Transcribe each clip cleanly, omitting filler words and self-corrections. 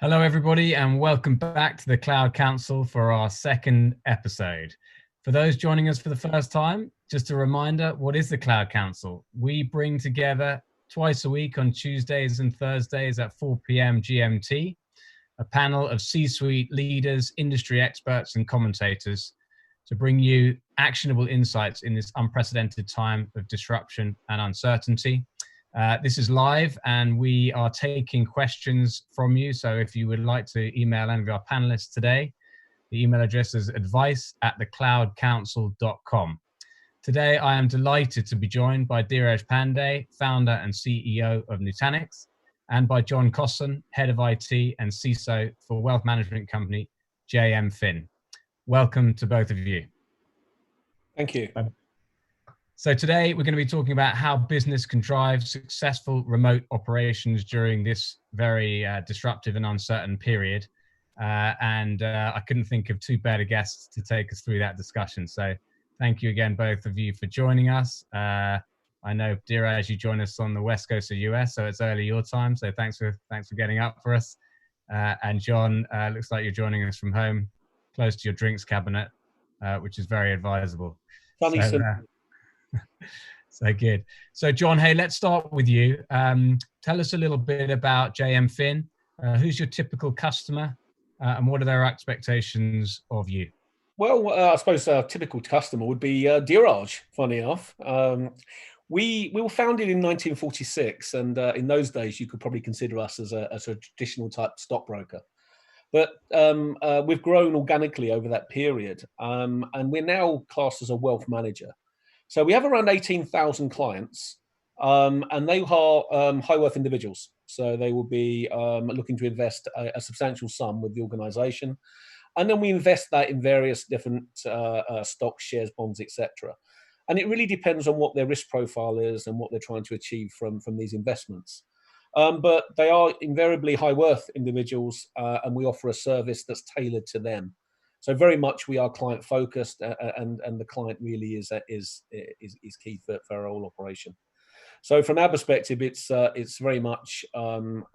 Hello, everybody, and welcome back to the Cloud Counsel for our second episode. For those joining us for the first time, just a reminder, what is the Cloud Counsel? We bring together twice a week on Tuesdays and Thursdays at 4 p.m. GMT, a panel of C-suite leaders, industry experts, and commentators to bring you actionable insights in this unprecedented time of disruption and uncertainty. This is live and we are taking questions from you. So if you would like to email any of our panelists today, the email address is advice@thecloudcounsel.com. Today, I am delighted to be joined by Dheeraj Pandey, founder and CEO of Nutanix, and by John Cosson, head of IT and CISO for wealth management company JM Fin. Welcome to both of you. Thank you. So today we're going to be talking about how business can drive successful remote operations during this very disruptive and uncertain period. I couldn't think of two better guests to take us through that discussion. So thank you again, both of you, for joining us. I know, Dheeraj, you join us on the West Coast of the US, so it's early your time. So thanks for getting up for us. And John, looks like you're joining us from home, close to your drinks cabinet, which is very advisable. Funny, So good. So John, hey, let's start with you. Tell us a little bit about JM Fin. Who's your typical customer and what are their expectations of you? Well, I suppose a typical customer would be Dheeraj, funny enough. We were founded in 1946, and in those days you could probably consider us as a traditional type stockbroker. But we've grown organically over that period, and we're now classed as a wealth manager. So we have around 18,000 clients, and they are high worth individuals. So they will be looking to invest a substantial sum with the organization. And then we invest that in various different stocks, shares, bonds, etc. And it really depends on what their risk profile is and what they're trying to achieve from these investments. But they are invariably high worth individuals, and we offer a service that's tailored to them. So very much we are client focused, and the client really is key for our whole operation. So from our perspective, it's very much driven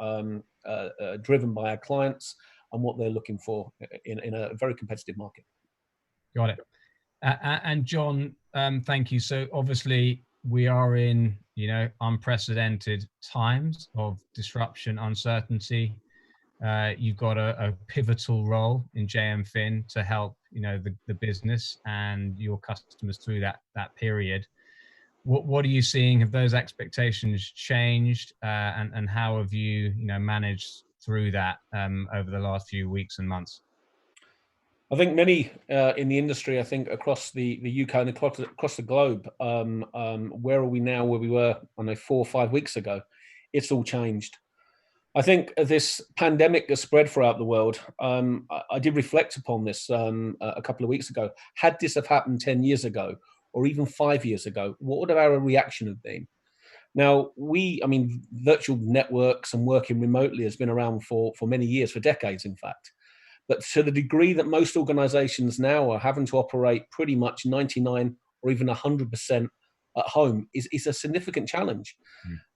by our clients and what they're looking for in a very competitive market. Got it. And John, thank you. So obviously we are in unprecedented times of disruption, uncertainty. You've got a pivotal role in JM Fin to help the business and your customers through that period. What are you seeing? Have those expectations changed, and how have you managed through that over the last few weeks and months? I think many in the industry, I think across the UK and across the globe, where are we now where we were, 4 or 5 weeks ago? It's all changed. I think this pandemic has spread throughout the world. I did reflect upon this a couple of weeks ago. Had this have happened 10 years ago, or even 5 years ago, what would our reaction have been? Now, virtual networks and working remotely has been around for many years, for decades, in fact. But to the degree that most organizations now are having to operate pretty much 99 or even 100% at home is a significant challenge.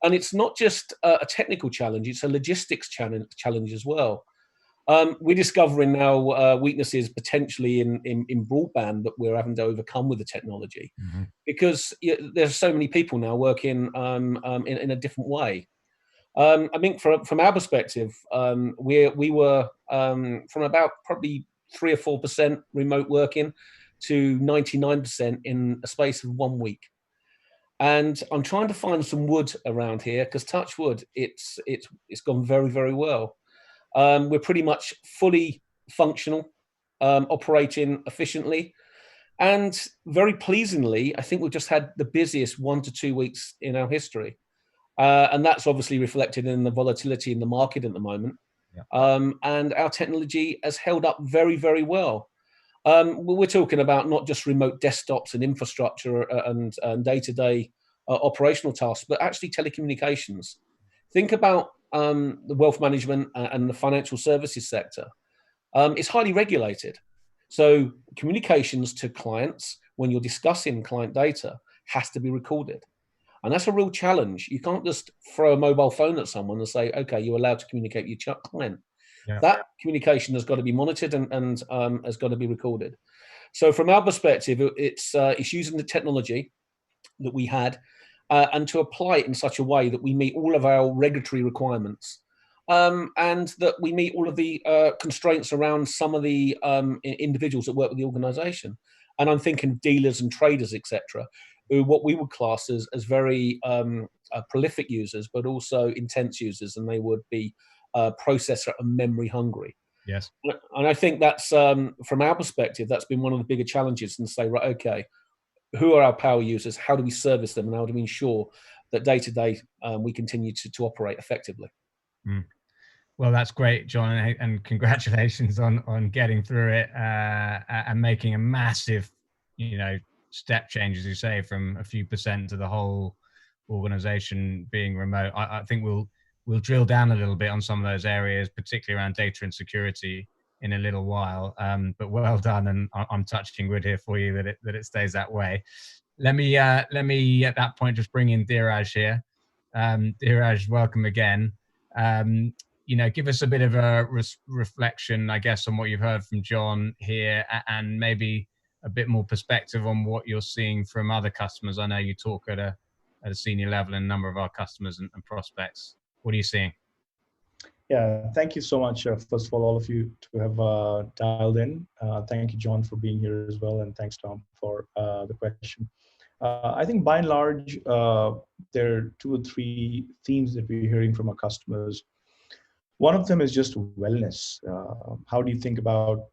And it's not just a technical challenge, it's a logistics challenge as well. We're discovering now weaknesses potentially in broadband that we're having to overcome with the technology, because there's so many people now working in a different way. I think from our perspective, we were from about probably 3 or 4% remote working to 99% in a space of 1 week. And I'm trying to find some wood around here, because touch wood, it's gone very, very well. We're pretty much fully functional, operating efficiently. And very pleasingly, I think we've just had the busiest 1 to 2 weeks in our history. And that's obviously reflected in the volatility in the market at the moment. Yeah. And our technology has held up very, very well. We're talking about not just remote desktops and infrastructure and day-to-day operational tasks, but actually telecommunications. Think about the wealth management and the financial services sector. It's highly regulated. So communications to clients when you're discussing client data has to be recorded. And that's a real challenge. You can't just throw a mobile phone at someone and say, okay, you're allowed to communicate with your client. Yeah. That communication has got to be monitored and has got to be recorded. So from our perspective, it's using the technology that we had and to apply it in such a way that we meet all of our regulatory requirements, and that we meet all of the constraints around some of the individuals that work with the organisation. And I'm thinking dealers and traders, etc., who what we would class as very prolific users, but also intense users, and they would be processor and memory hungry. Yes. And I think that's from our perspective, that's been one of the bigger challenges. And say, right, okay, who are our power users? How do we service them? And how do we ensure that day to day we continue to operate effectively? Mm. Well, that's great, John, and congratulations on getting through it and making a massive, step change, as you say, from a few percent to the whole organization being remote. I think we'll drill down a little bit on some of those areas, particularly around data and security, in a little while. But well done, and I'm touching wood here for you that it stays that way. Let me at that point just bring in Dheeraj here. Dheeraj, welcome again. Give us a bit of a reflection, I guess, on what you've heard from John here, and maybe a bit more perspective on what you're seeing from other customers. I know you talk at a senior level in a number of our customers and prospects. What are you seeing? Yeah, thank you so much. First of all of you to have dialed in. Thank you, John, for being here as well. And thanks, Tom, for the question. I think by and large, there are 2 or 3 themes that we're hearing from our customers. One of them is just wellness. How do you think about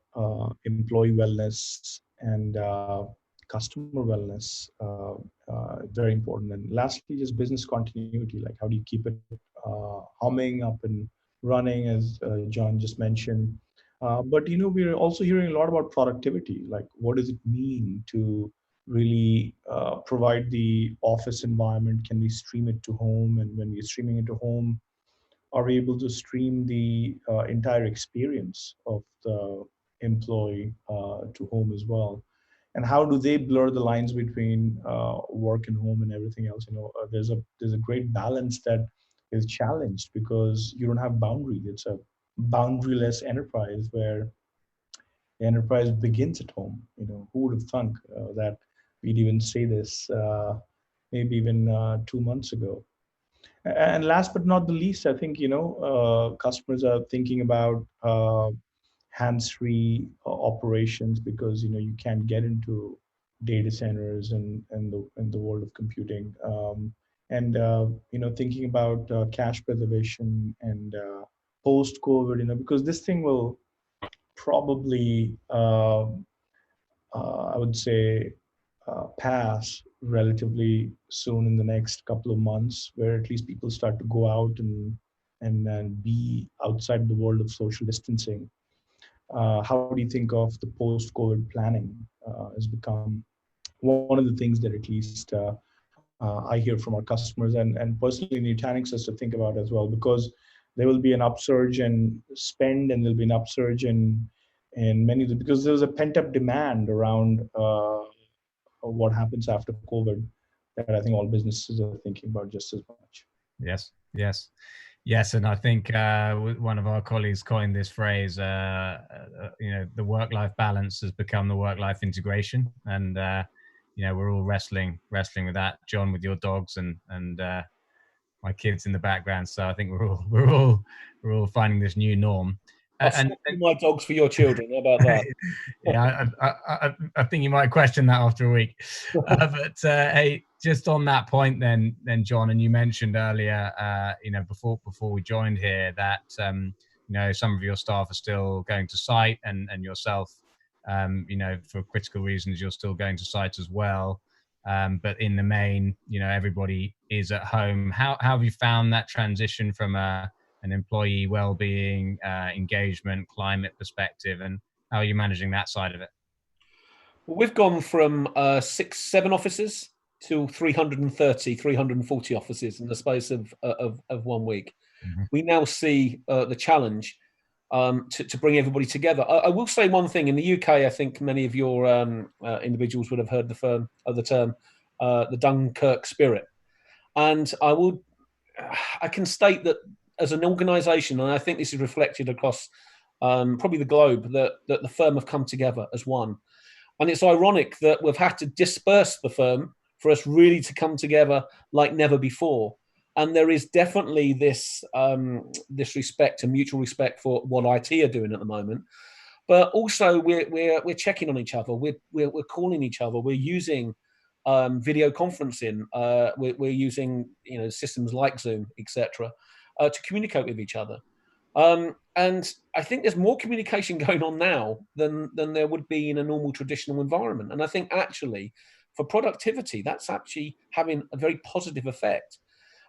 employee wellness and customer wellness? Very important. And lastly, just business continuity. Like, how do you keep it humming up and running, as John just mentioned. But we're also hearing a lot about productivity. Like, what does it mean to really provide the office environment? Can we stream it to home? And when we're streaming it to home, are we able to stream the entire experience of the employee to home as well? And how do they blur the lines between work and home and everything else? There's a great balance that is challenged because you don't have boundaries. It's a boundaryless enterprise where the enterprise begins at home. Who would have thunk that we'd even say this maybe even 2 months ago? And last but not the least, I think customers are thinking about hands-free operations because you can't get into data centers and the world of computing, and thinking about cash preservation and post-COVID, because this thing will probably I would say pass relatively soon in the next couple of months, where at least people start to go out and be outside the world of social distancing. How do you think of the post-COVID planning has become one of the things that at least I hear from our customers and personally Nutanix has to think about as well, because there will be an upsurge in spend and there'll be an upsurge in many of the, because there's a pent-up demand around what happens after COVID that I think all businesses are thinking about just as much. Yes, and I think one of our colleagues coined this phrase. The work-life balance has become the work-life integration, and we're all wrestling with that. John, with your dogs, and my kids in the background. So I think we're all finding this new norm. And my dogs for your children. How about that? Yeah, I think you might question that after a week. But hey, just on that point, then John, and you mentioned earlier, before we joined here, that some of your staff are still going to site, and yourself, for critical reasons, you're still going to site as well. But in the main, everybody is at home. How have you found that transition from an employee well-being, engagement, climate perspective, and how are you managing that side of it? Well, we've gone from 6-7 offices to 340 offices in the space of 1 week. Mm-hmm. We now see the challenge to bring everybody together. I will say one thing. In the UK, I think many of your individuals would have heard the term the Dunkirk spirit. And I can state that as an organisation, and I think this is reflected across probably the globe, that the firm have come together as one. And it's ironic that we've had to disperse the firm for us really to come together like never before. And there is definitely this this respect and mutual respect for what IT are doing at the moment. But also we're checking on each other. We're calling each other. We're using video conferencing. We're using systems like Zoom, etc., to communicate with each other. And I think there's more communication going on now than there would be in a normal traditional environment. And I think actually for productivity, that's actually having a very positive effect.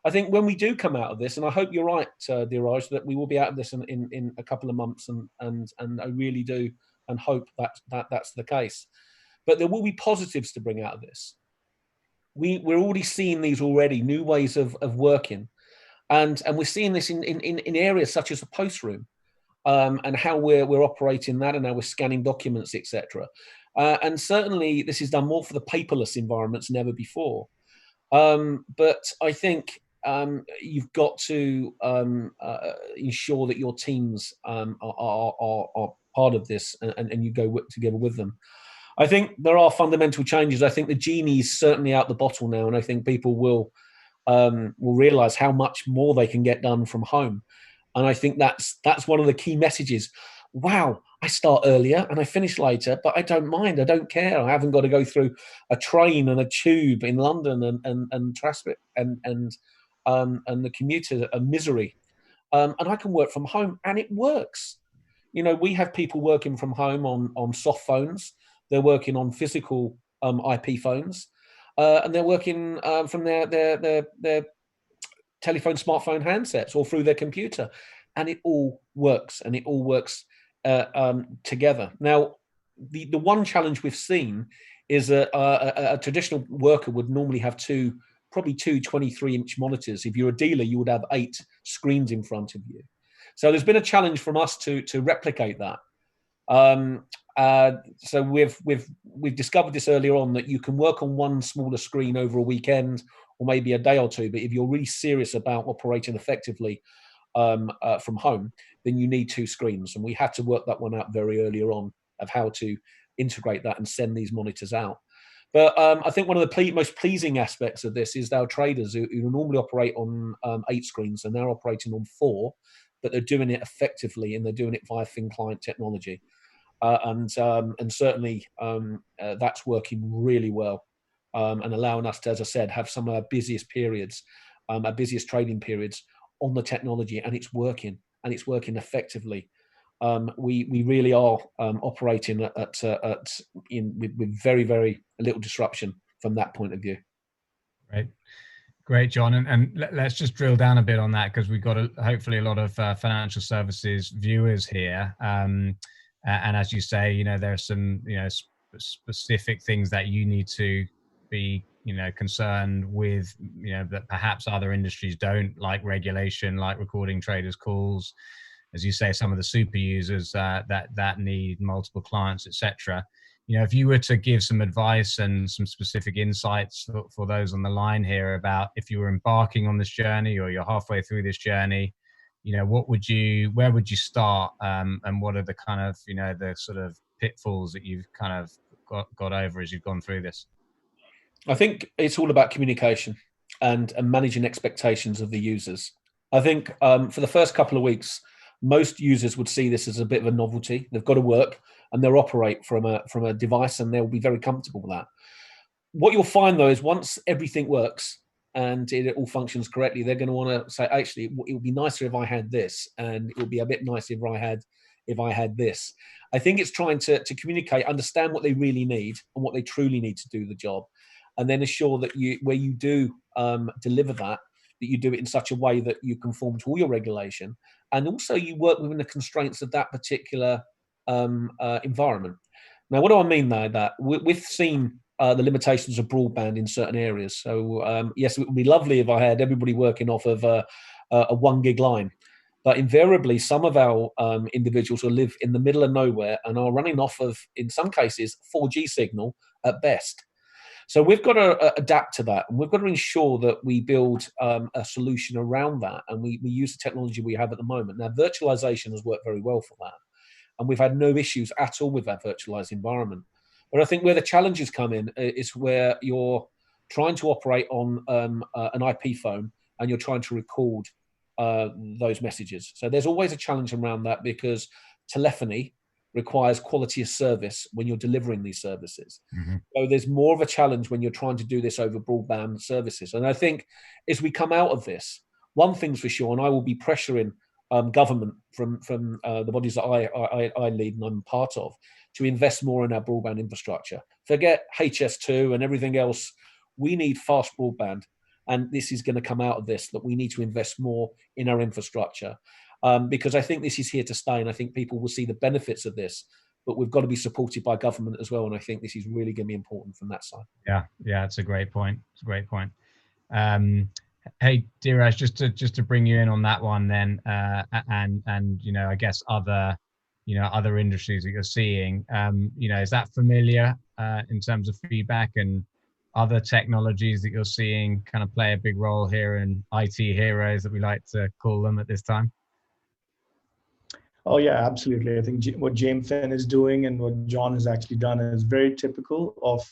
I think when we do come out of this, and I hope you're right, Dheeraj, that we will be out of this in a couple of months, and I really do and hope that's the case. But there will be positives to bring out of this. We're already seeing these already, new ways of working. And we're seeing this in areas such as the post room, and how we're operating that, and how we're scanning documents, etc. And certainly this is done more for the paperless environments than ever before. But I think you've got to ensure that your teams are part of this, and you go together with them. I think there are fundamental changes. I think the genie's certainly out the bottle now, and I think people will realize how much more they can get done from home. And I think that's one of the key messages. Wow, I start earlier and I finish later, but I don't mind. I don't care. I haven't got to go through a train and a tube in London and traffic and the commuter a misery. And I can work from home, and it works. We have people working from home on soft phones. They're working on physical IP phones. And they're working from their telephone, smartphone handsets, or through their computer, and it all works, and it all works together. Now, the one challenge we've seen is that a traditional worker would normally have probably two 23-inch monitors. If you're a dealer, you would have 8 screens in front of you. So there's been a challenge from us to replicate that. So we've discovered this earlier on, that you can work on one smaller screen over a weekend or maybe a day or two, but if you're really serious about operating effectively from home, then you need 2 screens. And we had to work that one out very earlier on, of how to integrate that and send these monitors out. But I think one of the most pleasing aspects of this is our traders who normally operate on 8 screens are now operating on 4, but they're doing it effectively, and they're doing it via thin client technology. And certainly that's working really well, and allowing us to, as I said, have some of our busiest periods, our busiest trading periods on the technology, and it's working, and it's working effectively. We really are operating with very, very little disruption from that point of view. Great, John. And let's just drill down a bit on that, because we've got hopefully a lot of financial services viewers here. And as you say, there are some, specific things that you need to be, concerned with, that perhaps other industries don't, like regulation, like recording traders' calls. As you say, some of the super users that need multiple clients, etc. If you were to give some advice and some specific insights for those on the line here about if you were embarking on this journey or you're halfway through this journey, where would you start, and what are the kind of, the sort of pitfalls that you've kind of got over as you've gone through this? I think it's all about communication and managing expectations of the users. I think for the first couple of weeks, most users would see this as a bit of a novelty. They've got to work and they'll operate from a device, and they'll be very comfortable with that. What you'll find, though, is once everything works and it all functions correctly, they're going to want to say, actually, it would be nicer if I had this, and it would be a bit nicer if I had this. I think it's trying to communicate, understand what they really need and what they truly need to do the job, and then assure that where you do deliver that you do it in such a way that you conform to all your regulation, and also you work within the constraints of that particular environment. Now, what do I mean by that? We've seen the limitations of broadband in certain areas. So yes, it would be lovely if I had everybody working off of a 1 gig line. But invariably, some of our individuals will live in the middle of nowhere and are running off of, in some cases, 4G signal at best. So we've got to adapt to that, and we've got to ensure that we build a solution around that, and we use the technology we have at the moment. Now, virtualization has worked very well for that, and we've had no issues at all with that virtualized environment. But I think where the challenges come in is where you're trying to operate on an IP phone and you're trying to record those messages. So there's always a challenge around that, because telephony requires quality of service when you're delivering these services. Mm-hmm. So there's more of a challenge when you're trying to do this over broadband services. And I think as we come out of this, one thing's for sure, and I will be pressuring government from the bodies that I lead and I'm part of, to invest more in our broadband infrastructure. Forget HS2 and everything else. We need fast broadband. And this is going to come out of this, that we need to invest more in our infrastructure. Because I think this is here to stay, and I think people will see the benefits of this, but we've got to be supported by government as well. And I think this is really going to be important from that side. Yeah, it's a great point. It's a great point. Hey, Dheeraj, just to bring you in on that one then, and you know, I guess other industries that you're seeing, you know, is that familiar in terms of feedback and other technologies that you're seeing kind of play a big role here in IT heroes, that we like to call them at this time? Oh yeah, absolutely. I think what James Finn is doing and what John has actually done is very typical of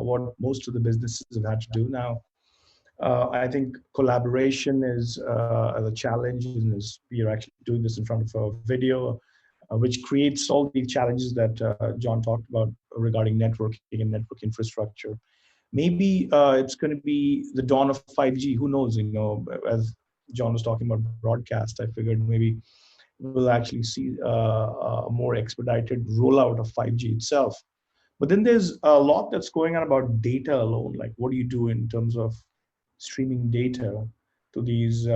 what most of the businesses have had to do now. I think collaboration is a challenge, and we are actually doing this in front of a video, which creates all the challenges that John talked about regarding networking and network infrastructure. Maybe it's going to be the dawn of 5G. Who knows? You know, as John was talking about broadcast, I figured maybe we'll actually see a more expedited rollout of 5G itself. But then there's a lot that's going on about data alone. Like, what do you do in terms of streaming data to these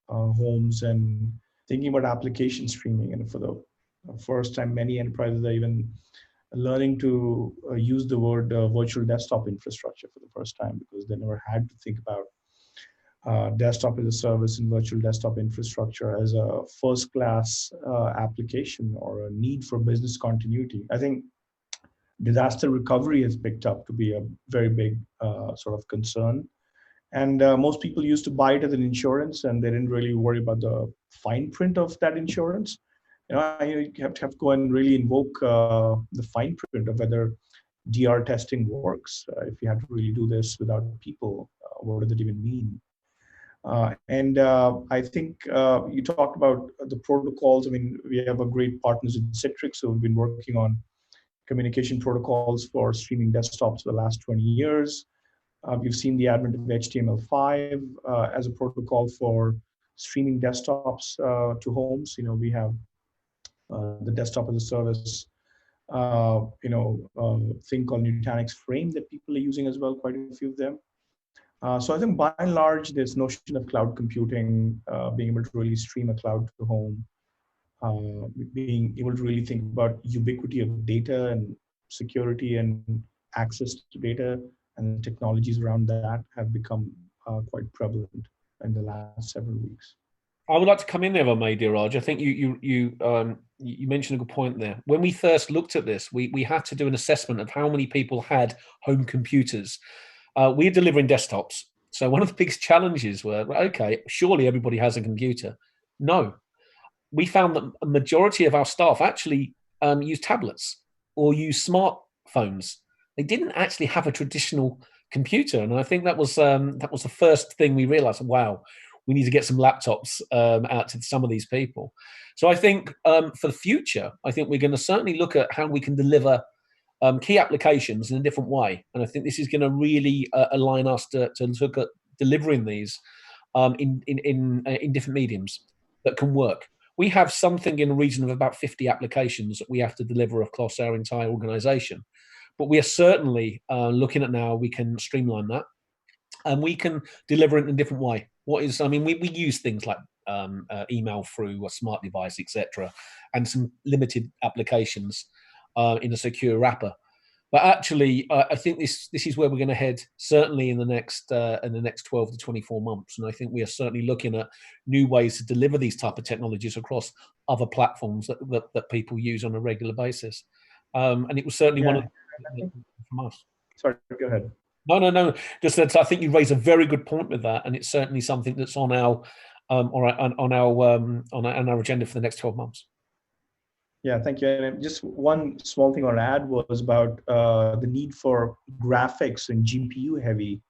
homes, and thinking about application streaming? And for the first time, many enterprises are even learning to use the word virtual desktop infrastructure for the first time, because they never had to think about desktop as a service and virtual desktop infrastructure as a first class application or a need for business continuity. I think disaster recovery has picked up to be a very big sort of concern. And most people used to buy it as an insurance, and they didn't really worry about the fine print of that insurance. You know, you have to go and really invoke the fine print of whether DR testing works. If you have to really do this without people, what does it even mean? And I think you talked about the protocols. I mean, we have a great partners in Citrix, so we've been working on communication protocols for streaming desktops for the last 20 years. We've seen the advent of HTML5 as a protocol for streaming desktops to homes. You know, we have the desktop as a service, thing called Nutanix Frame that people are using as well, quite a few of them. So I think by and large, this notion of cloud computing, being able to really stream a cloud to home, being able to really think about ubiquity of data and security and access to data and technologies around that have become quite prevalent in the last several weeks. I would like to come in there, if I may, Dheeraj. I think you mentioned a good point there. When we first looked at this, we had to do an assessment of how many people had home computers. We're delivering desktops. So one of the biggest challenges were, okay, surely everybody has a computer. No. We found that a majority of our staff actually use tablets or use smartphones. They didn't actually have a traditional computer. And I think that was the first thing we realized. Wow, we need to get some laptops out to some of these people. So I think for the future, I think we're going to certainly look at how we can deliver key applications in a different way. And I think this is going to really align us to look at delivering these in different mediums that can work. We have something in the region of about 50 applications that we have to deliver across our entire organization. But we are certainly looking at now we can streamline that, and we can deliver it in a different way. We use things like email through a smart device, etc., and some limited applications in a secure wrapper. But actually, I think this is where we're going to head, certainly in the next 12 to 24 months. And I think we are certainly looking at new ways to deliver these type of technologies across other platforms that people use on a regular basis. And it was certainly one of the from us. Sorry, go ahead. No. Just that I think you raise a very good point with that, and it's certainly something that's on our on our agenda for the next 12 months. Yeah, thank you. And just one small thing I'll add was about the need for graphics and GPU heavy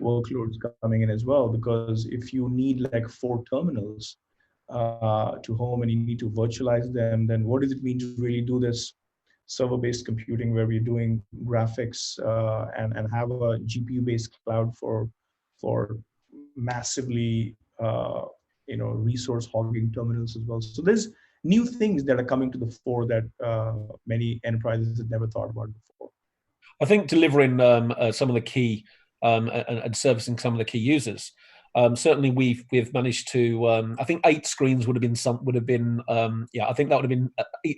workloads coming in as well. Because if you need like 4 terminals to home and you need to virtualize them, then what does it mean to really do this server-based computing where we're doing graphics and have a GPU-based cloud for massively resource hogging terminals as well. So there's new things that are coming to the fore that many enterprises had never thought about before. I think delivering some of the key and servicing some of the key users. Certainly, we've managed to. I think 8 screens would have been. I think that would have been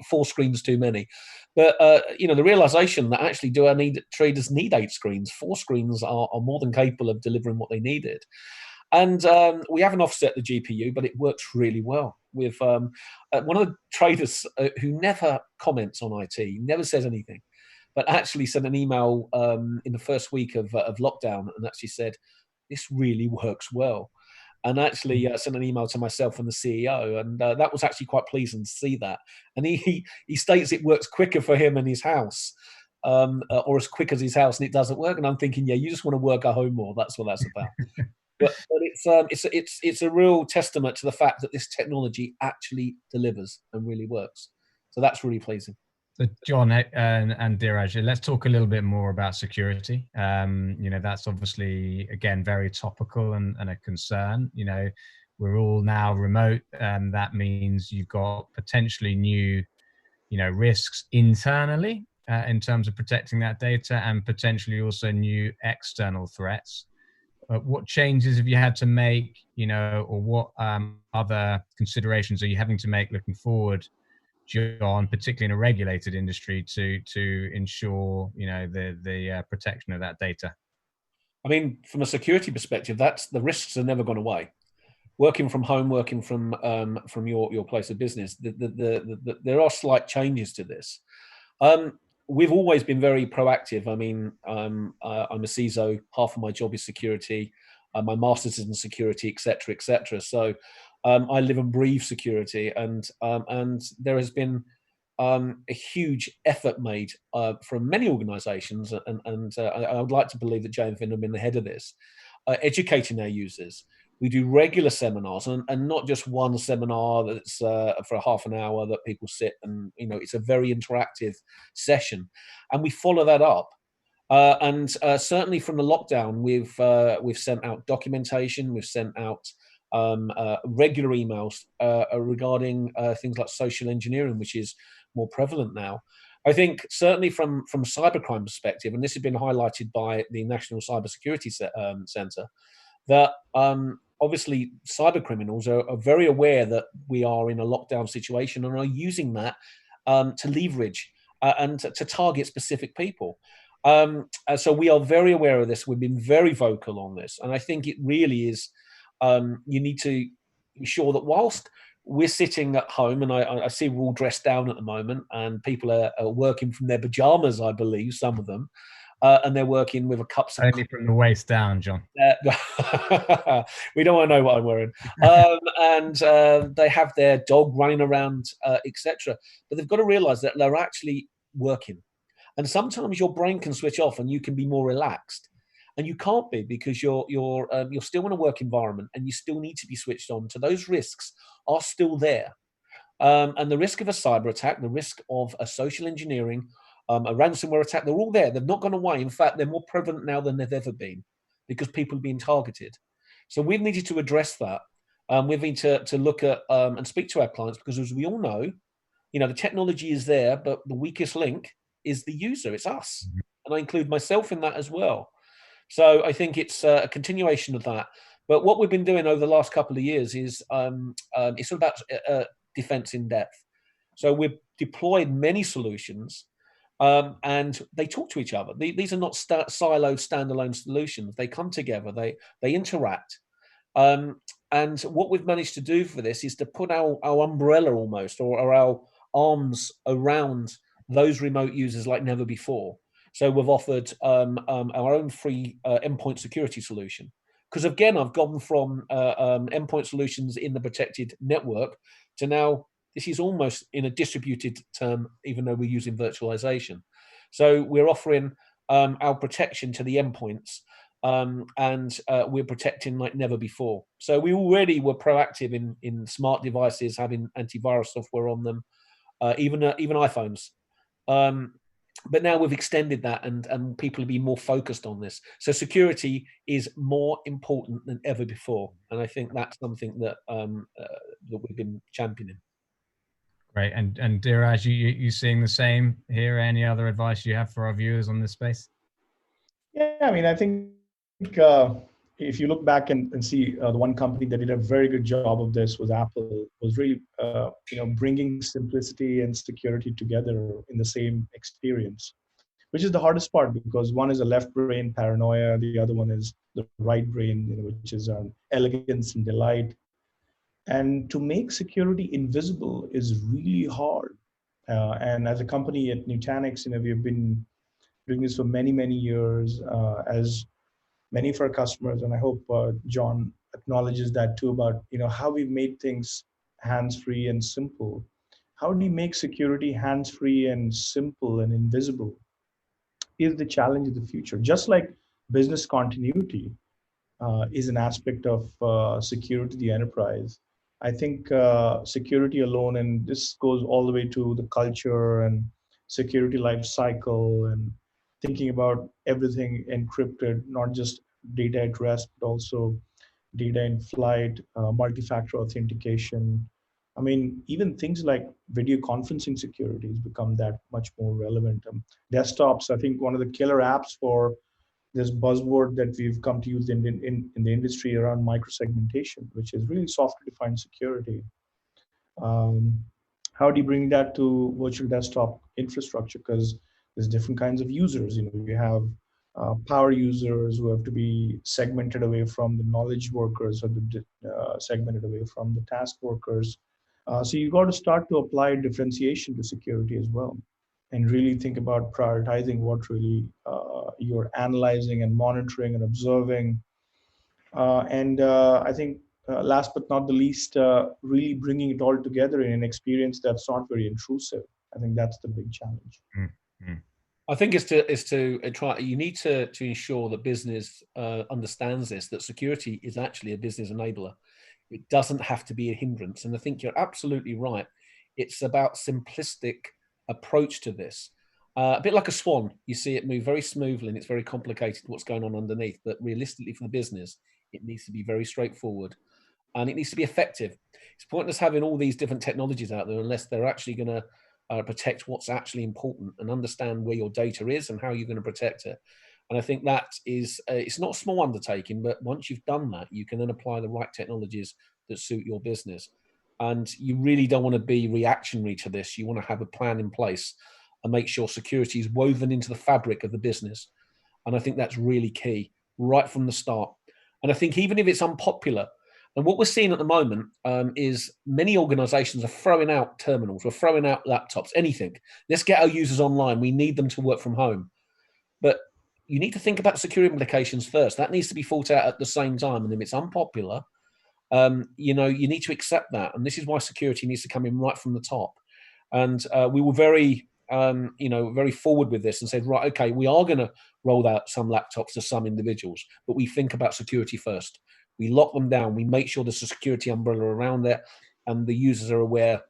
4 screens too many. But the realization that actually, do traders need 8 screens? 4 screens are more than capable of delivering what they needed. And we haven't offset the GPU, but it works really well. With one of the traders who never comments on IT, never says anything, but actually sent an email in the first week of lockdown and actually said, this really works well. And actually sent an email to myself and the CEO, and that was actually quite pleasing to see that. And he states it works quicker for him and his house, or as quick as his house, and it doesn't work. And I'm thinking, yeah, you just want to work at home more. That's what that's about. But it's a real testament to the fact that this technology actually delivers and really works. So that's really pleasing. So John and Dheeraj, let's talk a little bit more about security. That's obviously, again, very topical and a concern. We're all now remote, and that means you've got potentially new, risks internally in terms of protecting that data, and potentially also new external threats. What changes have you had to make, or what other considerations are you having to make looking forward, John, particularly in a regulated industry, to ensure the protection of that data? I mean, from a security perspective, the risks are never gone away. Working from home, working from your place of business, there are slight changes to this. We've always been very proactive. I mean, I'm a CISO. Half of my job is security. My master's is in security, et cetera. So I live and breathe security, and there has been a huge effort made from many organisations, and I would like to believe that JFIN have been ahead of this, educating their users. We do regular seminars, and not just one seminar that's for half an hour that people sit and, it's a very interactive session, and we follow that up. And certainly from the lockdown, we've sent out documentation, we've sent out regular emails regarding things like social engineering, which is more prevalent now. I think certainly from cybercrime perspective, and this has been highlighted by the National Cybersecurity Centre, that obviously cyber criminals are very aware that we are in a lockdown situation and are using that to leverage and to target specific people. So we are very aware of this. We've been very vocal on this. And I think it really is, you need to ensure that whilst we're sitting at home, and I see we're all dressed down at the moment, and people are working from their pajamas, I believe, some of them, and they're working with a cups of only from the waist down, John. We don't want to know what I'm wearing. And they have their dog running around, etc. But they've got to realise that they're actually working. And sometimes your brain can switch off, and you can be more relaxed. And you can't be, because you're still in a work environment, and you still need to be switched on. So those risks are still there. And the risk of a cyber attack, the risk of a social engineering, a ransomware attack, they're all there. They've not gone away. In fact, they're more prevalent now than they've ever been, because people are being targeted. So we've needed to address that. We've need to look at and speak to our clients, because as we all know, the technology is there, but the weakest link is the user. It's us. And I include myself in that as well. So I think it's a continuation of that. But what we've been doing over the last couple of years is it's about defense in depth. So we've deployed many solutions, and they talk to each other. These are not siloed, standalone solutions. They come together. They interact. And what we've managed to do for this is to put our umbrella almost, or our arms around those remote users like never before. So we've offered our own free endpoint security solution. Because again, I've gone from endpoint solutions in the protected network to now this is almost in a distributed term, even though we're using virtualization. So we're offering our protection to the endpoints, and we're protecting like never before. So we already were proactive in smart devices, having antivirus software on them, even iPhones. But now we've extended that, and people will be more focused on this. So security is more important than ever before, and I think that's something that that we've been championing. Great, and Dheeraj, you seeing the same here? Any other advice you have for our viewers on this space? Yeah, I mean, I think if you look back and see the one company that did a very good job of this was Apple, was really bringing simplicity and security together in the same experience, which is the hardest part, because one is a left brain paranoia, the other one is the right brain, which is elegance and delight. And to make security invisible is really hard. And as a company at Nutanix, we've been doing this for many, many years, as many of our customers, and I hope John acknowledges that too, about how we've made things hands-free and simple. How do you make security hands-free and simple and invisible is the challenge of the future. Just like business continuity is an aspect of security to the enterprise. I think security alone, and this goes all the way to the culture and security life cycle, and thinking about everything encrypted, not just data at rest, but also data in flight, multi-factor authentication. I mean, even things like video conferencing security has become that much more relevant. Desktops, I think one of the killer apps for this buzzword that we've come to use in the industry around microsegmentation, which is really software-defined security. Um, how do you bring that to virtual desktop infrastructure? Because there's different kinds of users. You have power users who have to be segmented away from the knowledge workers, or segmented away from the task workers. So you got to start to apply differentiation to security as well, and really think about prioritizing what really you're analyzing and monitoring and observing. And I think last but not the least, really bringing it all together in an experience that's not very intrusive. I think that's the big challenge. Mm-hmm. I think is to try. You need to ensure that business understands this, that security is actually a business enabler. It doesn't have to be a hindrance. And I think you're absolutely right. It's about simplistic approach to this. A bit like a swan, you see it move very smoothly, and it's very complicated what's going on underneath. But realistically, for the business, it needs to be very straightforward, and it needs to be effective. It's pointless having all these different technologies out there unless they're actually going to protect what's actually important and understand where your data is and how you're going to protect it. And I think that is, it's not a small undertaking, but once you've done that, you can then apply the right technologies that suit your business. And you really don't want to be reactionary to this. You want to have a plan in place and make sure security is woven into the fabric of the business. And I think that's really key right from the start. And I think even if it's unpopular, and what we're seeing at the moment is many organizations are throwing out terminals, we're throwing out laptops, anything. Let's get our users online. We need them to work from home. But you need to think about security implications first. That needs to be thought out at the same time. And if it's unpopular, you need to accept that. And this is why security needs to come in right from the top. And we were very, very forward with this and said, right, okay, we are going to roll out some laptops to some individuals, but we think about security first. We lock them down. We make sure there's a security umbrella around there, and the users are aware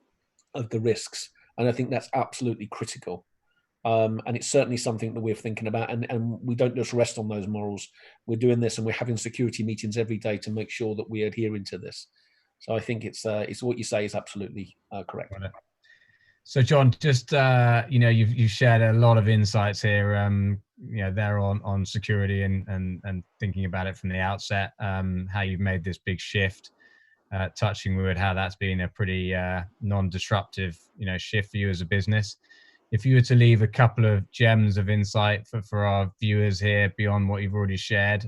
of the risks. And I think that's absolutely critical. And it's certainly something that we're thinking about. And we don't just rest on those morals. We're doing this, and we're having security meetings every day to make sure that we're adhering to this. So I think it's what you say is absolutely correct. So John, just you've shared a lot of insights here, there on security and thinking about it from the outset, how you've made this big shift, touching with how that's been a pretty non-disruptive, shift for you as a business. If you were to leave a couple of gems of insight for our viewers here beyond what you've already shared,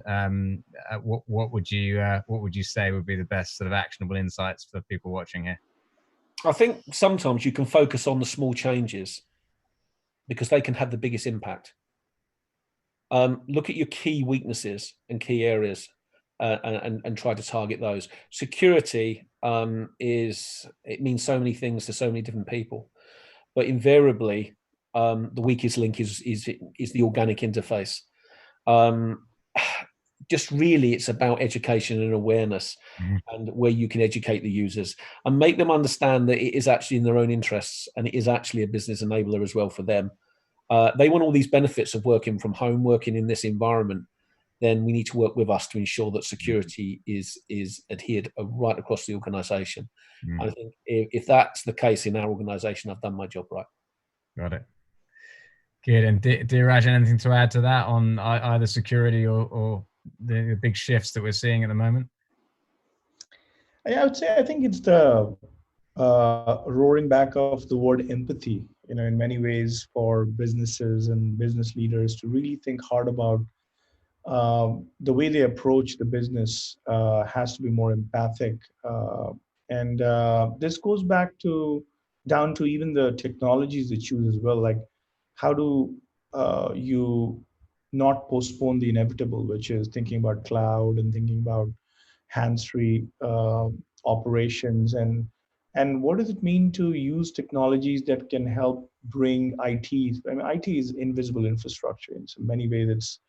what would you say would be the best sort of actionable insights for people watching here? I think sometimes you can focus on the small changes because they can have the biggest impact. Look at your key weaknesses and key areas, and try to target those. Security it means so many things to so many different people, but invariably, the weakest link is the organic interface. Um, just really, it's about education and awareness, and where you can educate the users and make them understand that it is actually in their own interests, and it is actually a business enabler as well for them. They want all these benefits of working from home, working in this environment. Then we need to work with us to ensure that security is adhered right across the organisation. I think if that's the case in our organisation, I've done my job right. Got it. Good. And Dheeraj, anything to add to that on either security or the big shifts that we're seeing at the moment? Yeah, I would say I think it's the roaring back of the word empathy, in many ways, for businesses and business leaders to really think hard about the way they approach the business has to be more empathic. And this goes back down to even the technologies they choose as well. Like, how do you not postpone the inevitable, which is thinking about cloud and thinking about hands-free operations, and what does it mean to use technologies that can help bring IT? I mean, IT is invisible infrastructure in so many ways. It's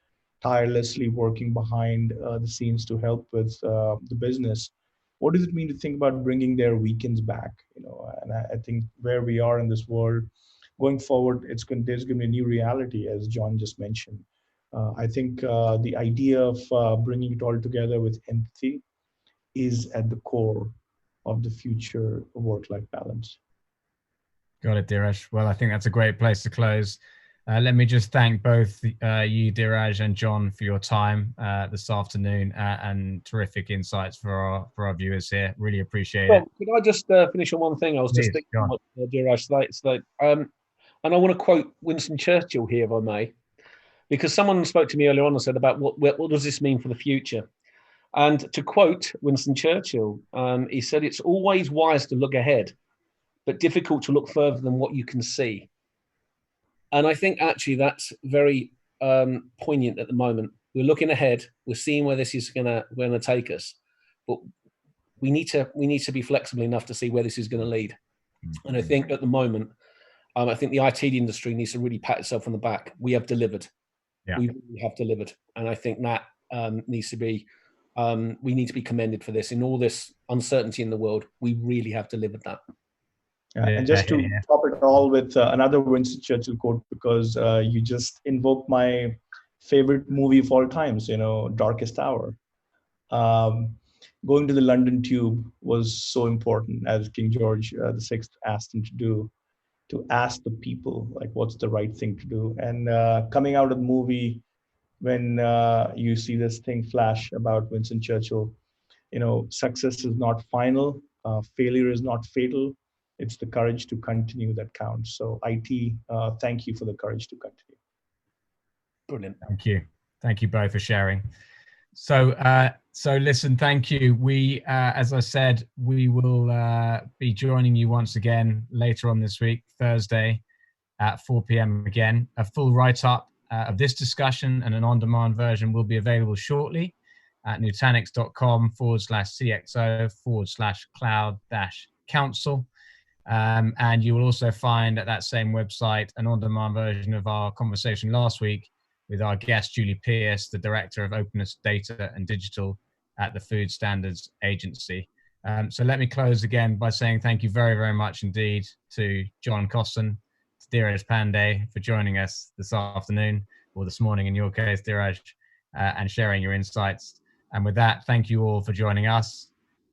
tirelessly working behind the scenes to help with the business. What does it mean to think about bringing their weekends back? And I think where we are in this world going forward, there's going to be a new reality, as John just mentioned. I think the idea of bringing it all together with empathy is at the core of the future work-life balance. Got it, Dheeraj. Well, I think that's a great place to close. Let me just thank both you, Dheeraj, and John for your time this afternoon and terrific insights for our viewers here. Really appreciate it. Could I just finish on one thing? I was just thinking what Dheeraj said. And I want to quote Winston Churchill here, if I may, because someone spoke to me earlier on and said about what does this mean for the future? And to quote Winston Churchill, he said, "It's always wise to look ahead, but difficult to look further than what you can see." And I think actually that's very poignant at the moment. We're looking ahead. We're seeing where this is gonna take us, but we need to be flexible enough to see where this is going to lead. And I think at the moment, I think the IT industry needs to really pat itself on the back. We have delivered. Yeah. We really have delivered, and I think that needs to be. We need to be commended for this. In all this uncertainty in the world, we really have delivered that. And just to top it all with another Winston Churchill quote, because you just invoked my favorite movie of all times, Darkest Hour. Going to the London Tube was so important, as King George VI asked him to do, to ask the people, like, what's the right thing to do. And coming out of the movie, when you see this thing flash about Winston Churchill, success is not final, failure is not fatal. It's the courage to continue that counts. So IT, thank you for the courage to continue. Brilliant. Thank you both for sharing. So listen, thank you. We, as I said, we will be joining you once again later on this week, Thursday at 4 p.m. again. A full write-up of this discussion and an on-demand version will be available shortly at nutanix.com/cxo/cloud-counsel. And you will also find at that same website an on-demand version of our conversation last week with our guest, Julie Pierce, the Director of Openness, Data and Digital at the Food Standards Agency. So let me close again by saying thank you very, very much indeed to John Cosson, to Dheeraj Pandey for joining us this afternoon, or this morning in your case, Dheeraj, and sharing your insights. And with that, thank you all for joining us,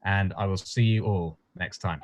and I will see you all next time.